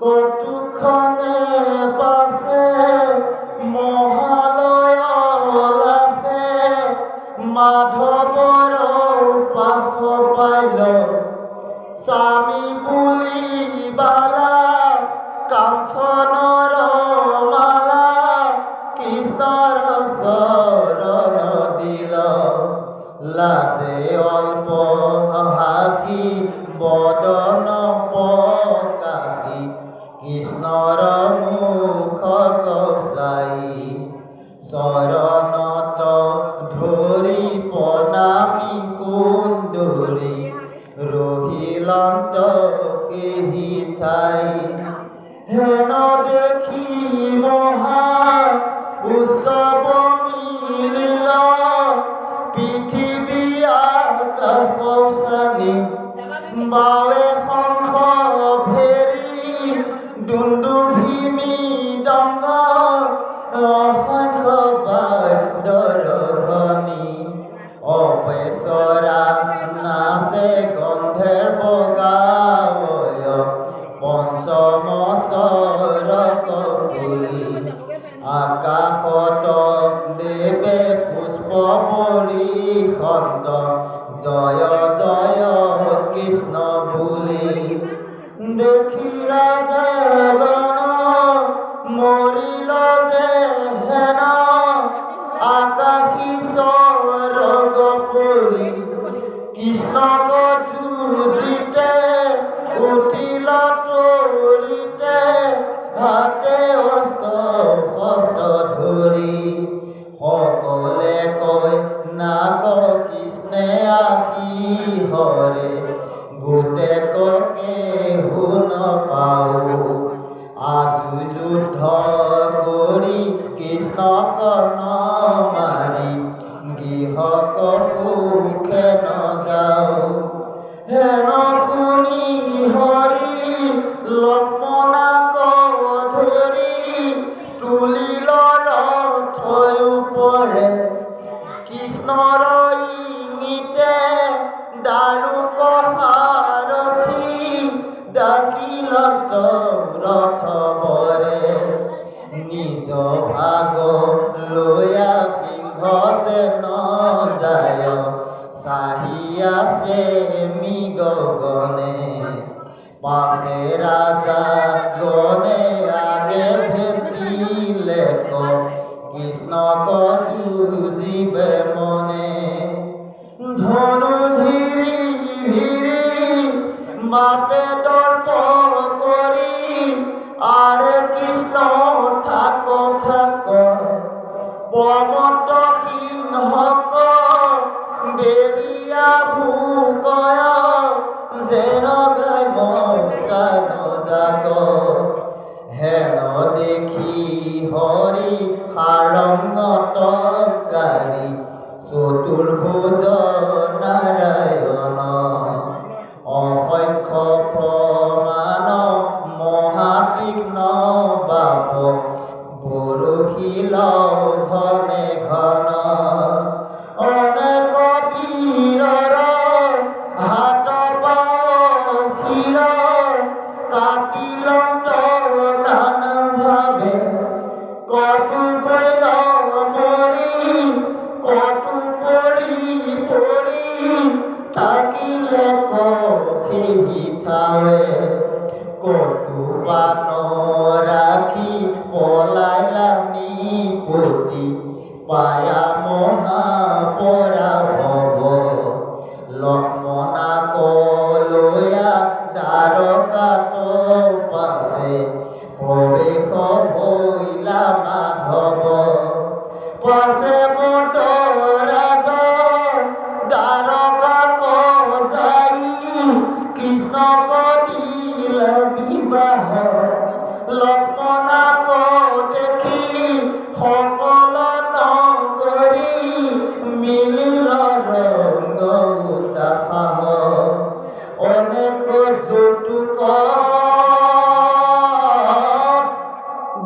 কটুক্ষণে পাশে মহালয় লাখে মাধৱৰ পাশ পাইল স্বামী পুলিবালা কাঞ্চনৰ মালা কৃষ্ণৰ চৰণ দিল লাজে অল্প হাসি বদন পকাশি কৃষ্ণৰ মুখ চাই চৰণত ধৰি প্ৰণামী কুন্দৰি ৰহিলন্ত কেহি ঠাই হেন দেখি মহা উৎসৱ মিলিল পৃথিৱী আকাশ চানি বাৱে শংখ ভেৰি দুন্দুভি মৃদংগ অসংখ্য বাদ্যৰ ধ্বনি অপেচৰা নাচে গন্ধৰ্ব গাৱয় পঞ্চম চৰক বুলি আকাশত দেৱে পুষ্প পৰিখন্ত জয় জয় কৃষ্ণ বুলি দেখি ৰাজগণ মৰিল যে হেন আকাশী স্বৰ্গ পৰি কৃষ্ণক যুঁজিতে উঠিল তৰিতে হাতে হস্ত ধৰি সকলে কয় নাক কৃষ্ণে আহি হৰে গোটেককে শুন পাওঁ আজু যুদ্ধ কৰি কৃষ্ণক মাৰি গৃহক সুখে নযাওঁ হেন শুনি হৰি লক্ষ্মণক ধৰি তুলিল ৰথ ওপৰে কৃষ্ণৰ ইংগিতে দাৰুক সাৰথি ডাকিল ৰথ বৰে নিজ ভাগ লৈয়া সিংহ যে নযায় চাহি আছে মৃগগণে পাছে ৰাজা গণে আগে ভেটিলে কৃষ্ণক যুঁজিবে মনে ধনু ভিৰি মাতে দৰ্প কৰি আৰে কৃষ্ণ থাক প্ৰমত্ত সিংহক বেৰিয়া ভোকয় যেন গাই মৌচা নজাক হেন দেখি হৰি সাৰংগত গাড়ী চতুৰ্ভুজ নাৰায়ণ অসংখ্য প্ৰমাণ মহাতীক্ষ্ণ বাপ বৰশীল ঘনে ঘন অনেক বীৰৰ হাত বাহিৰ কাটিল নান ভাৱে কটু গৈল মৰি কটু পৰি থাকিলে সেই ঠাৱে কটু পান ৰাখি পলাইলা নিপতি পায়া মহাপৰা ভৱ লক্ষ্মণাক লৈয়া দ্বাৰকাত পাছে প্ৰৱেশ ভৈলা মাধৱ পাছে মদৰাজ দ্বাৰকাক যাই কৃষ্ণক দিল বিবাহ লক্ষ্মণাক দেখি সকল নগৰী মিলিল ৰংগ উদাসাহ অনেক যৌতুক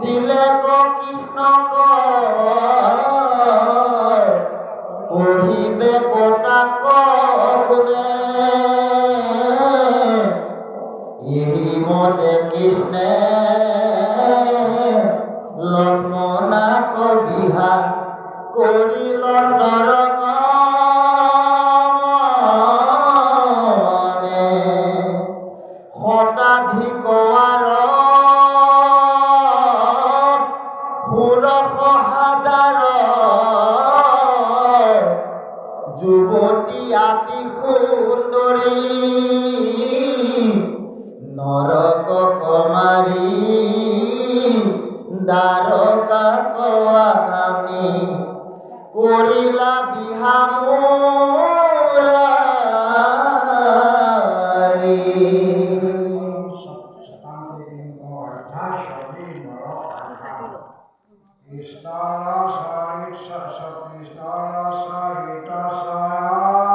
দিলে কৃষ্ণক পঢ়িবে কটাক কোনে এই মতে কৃষ্ণে লক্ষ্মণাক বিহা কৰিল তৰঙনে শতাধিক ৱাৰ ষোড়শ হাজাৰ যুৱতী আতি সুন্দৰী নৰক কমাৰী দ্বাৰকা কৱানী কৰিলা বিহা মুৰাৰী। Krishna Sarita Saya